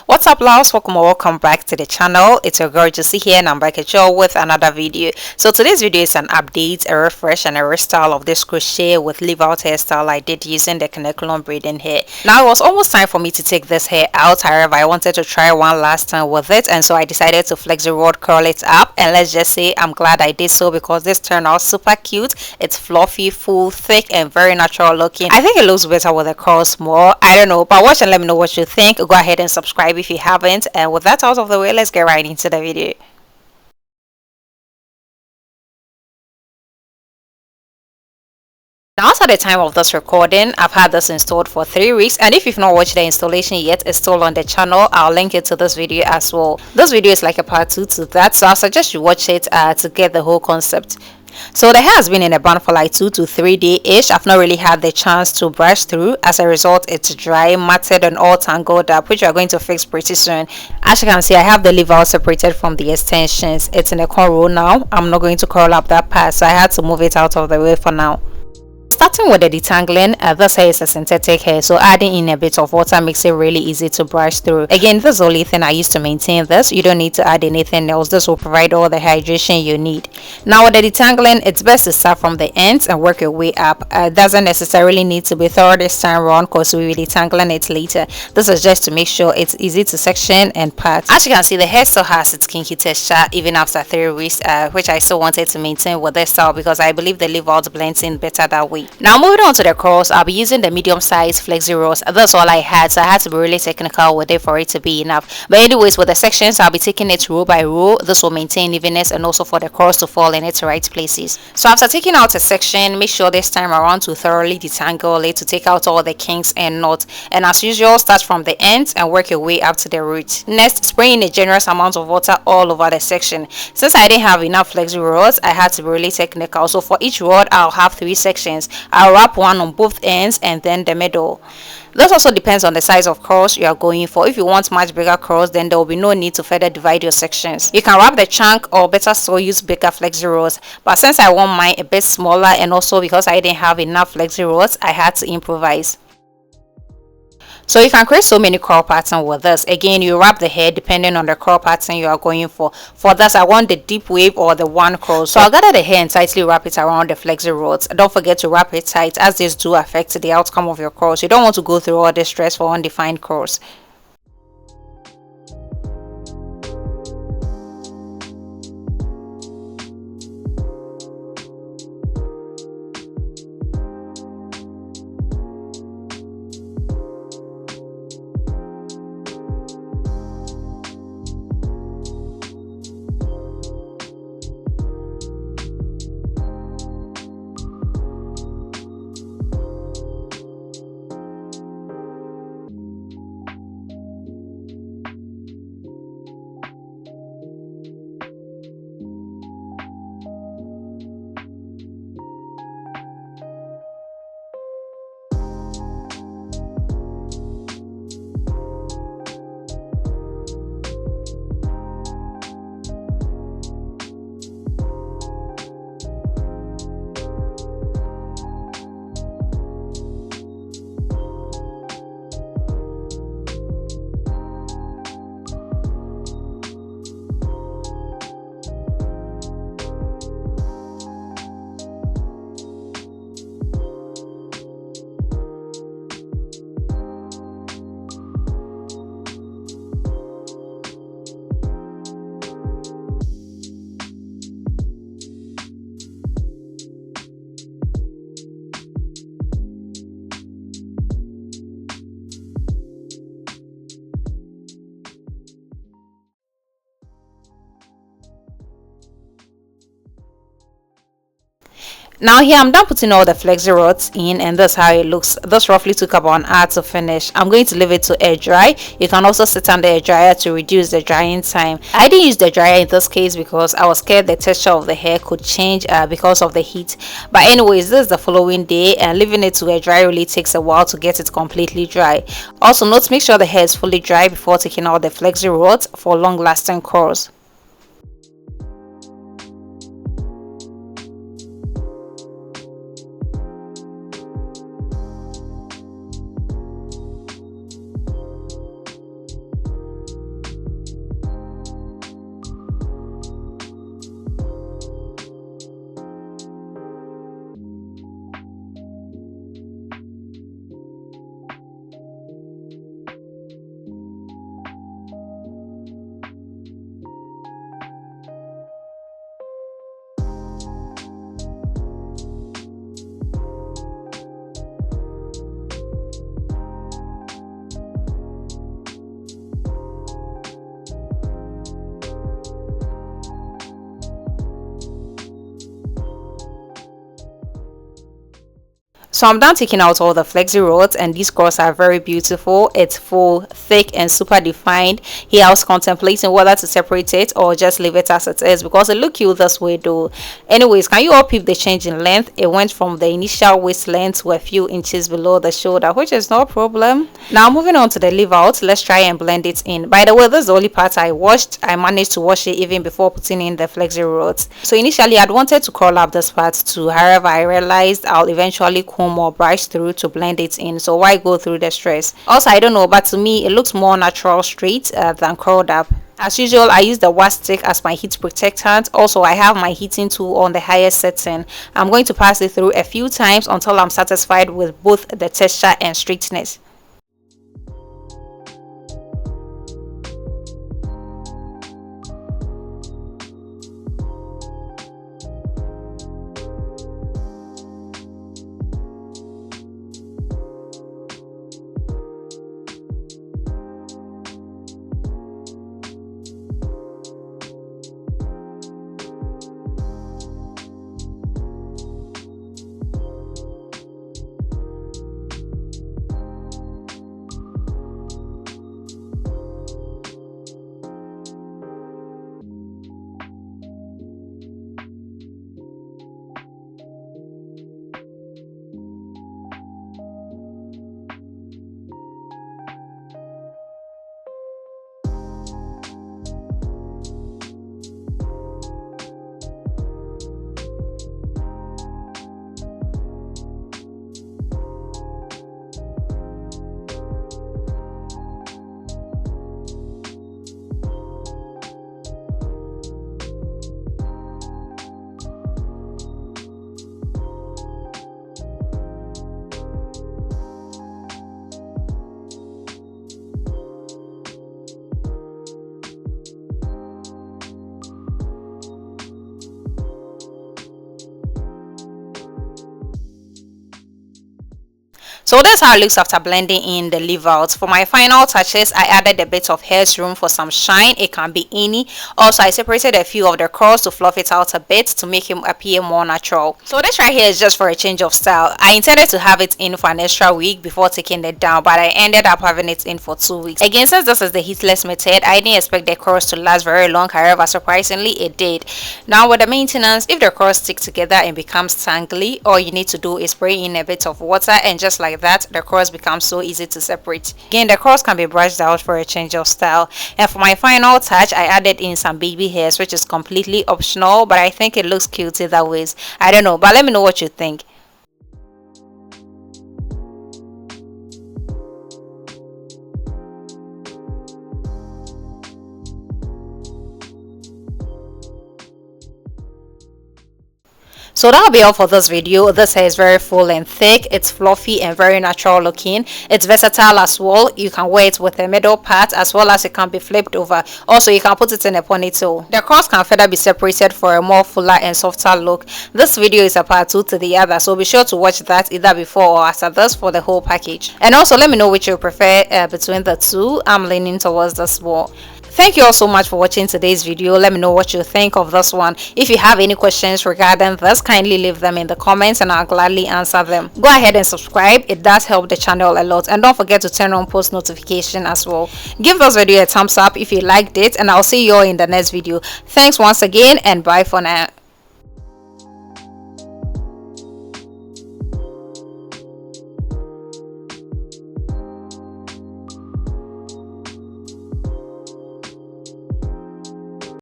What's up, loves? Welcome back to the channel. It's your girl Josie here, and I'm back at you with another video. So today's video is an update, a refresh, and a restyle of this crochet with leave out hairstyle I did using the kenekelon braiding hair. Now it was almost time for me to take this hair out. However, I wanted to try one last time with it, and so I decided to flexi rod curl it up. And let's just say I'm glad I did so because this turned out super cute. It's fluffy, full, thick, and very natural looking. I think it looks better with the curls more. I don't know, but watch and let me know what you think. Go ahead and subscribe if you haven't, and with that out of the way, let's get right into the video. Now, as at the time of this recording, I've had this installed for 3 weeks, and if you've not watched the installation yet, it's still on the channel. I'll link it to this video as well. This video is like a part 2 to that, so I suggest you watch it to get the whole concept. So the hair has been in a bun for like 2 to 3 days-ish. I've not really had the chance to brush through. As a result, it's dry, matted, and all tangled up, which we are going to fix pretty soon. As you can see, I have the leave out separated from the extensions. It's in a cornrow now. I'm not going to curl up that part, so I had to move it out of the way for now. Starting with the detangling, this hair is a synthetic hair, so adding in a bit of water makes it really easy to brush through. Again, this is the only thing I use to maintain this. You don't need to add anything else. This will provide all the hydration you need. Now with the detangling, it's best to start from the ends and work your way up. It doesn't necessarily need to be thorough this time around because we'll be detangling it later. This is just to make sure it's easy to section and part. As you can see, the hair still has its kinky texture even after 3 weeks, which I still wanted to maintain with this style because I believe the leave out blends in better that way. Now moving on to the curls, I'll be using the medium size flexi rods. That's all I had, so I had to be really technical with it for it to be enough. But anyways, with the sections, I'll be taking it row by row. This will maintain evenness and also for the curls to fall in its right places. So after taking out a section, make sure this time around to thoroughly detangle it to take out all the kinks and knots. And as usual, start from the ends and work your way up to the root. Next, spray in a generous amount of water all over the section. Since I didn't have enough flexi rods, I had to be really technical. So for each rod, I'll have 3 sections. I'll wrap one on both ends and then the middle. This also depends on the size of curls you are going for. If you want much bigger curls, then there will be no need to further divide your sections. You can wrap the chunk or better still use bigger flexi rods. But since I want mine a bit smaller and also because I didn't have enough flexi rods, I had to improvise. So you can create so many curl patterns with this. Again, you wrap the hair depending on the curl pattern you are going for. For this, I want the deep wave or the one curl. So I'll gather the hair and tightly wrap it around the flexi rods. Don't forget to wrap it tight as this do affect the outcome of your curls. You don't want to go through all this stress for undefined curls. Now here I'm done putting all the flexi rods in, and that's how it looks. This roughly took about an hour to finish. I'm going to leave it to air dry. You can also sit under a dryer to reduce the drying time. I didn't use the dryer in this case because I was scared the texture of the hair could change because of the heat. But anyways, this is the following day, and leaving it to air dry really takes a while to get it completely dry. Also note, make sure the hair is fully dry before taking out the flexi rods for long lasting curls. So I'm done taking out all the flexi rods, and these curls are very beautiful. It's full, thick, and super defined. Here I was contemplating whether to separate it or just leave it as it is because it look cute this way though. Anyways, can you all peep the change in length? It went from the initial waist length to a few inches below the shoulder, which is no problem. Now moving on to the leave out, let's try and blend it in. By the way, this is the only part I washed. I managed to wash it even before putting in the flexi rods. So initially I'd wanted to curl up this part too, however I realized I'll eventually comb or brush through to blend it in, so why go through the stress? Also, I don't know, but to me it looks more natural straight than curled up. As usual, I use the wax stick as my heat protectant. Also, I have my heating tool on the highest setting. I'm going to pass it through a few times until I'm satisfied with both the texture and straightness. So that's how it looks after blending in the leave out. For my final touches, I added a bit of hair's for some shine. It can be any. Also, I separated a few of the curls to fluff it out a bit to make him appear more natural. So this right here is just for a change of style. I intended to have it in for an extra week before taking it down, but I ended up having it in for 2 weeks. Again, since this is the heatless method, I didn't expect the curls to last very long. However, surprisingly it did. Now with the maintenance, if the curls stick together and becomes tangly, all you need to do is spray in a bit of water, and just like that, the curls become so easy to separate. Again, the curls can be brushed out for a change of style. And for my final touch, I added in some baby hairs, which is completely optional, but I think it looks cute either ways. I don't know, but let me know what you think. So that'll be all for this video. This hair is very full and thick. It's fluffy and very natural looking. It's versatile as well. You can wear it with a middle part, as well as it can be flipped over. Also, you can put it in a ponytail. The curls can further be separated for a more fuller and softer look. This video is a part 2 to the other, so be sure to watch that either before or after this for the whole package. And also let me know which you prefer between the two. I'm leaning towards this more. Thank you all so much for watching today's video. Let me know what you think of this one. If you have any questions regarding this, kindly leave them in the comments and I'll gladly answer them. Go ahead and subscribe. It does help the channel a lot, and don't forget to turn on post notification as well. Give this video a thumbs up if you liked it, and I'll see you all in the next video. Thanks once again, and bye for now.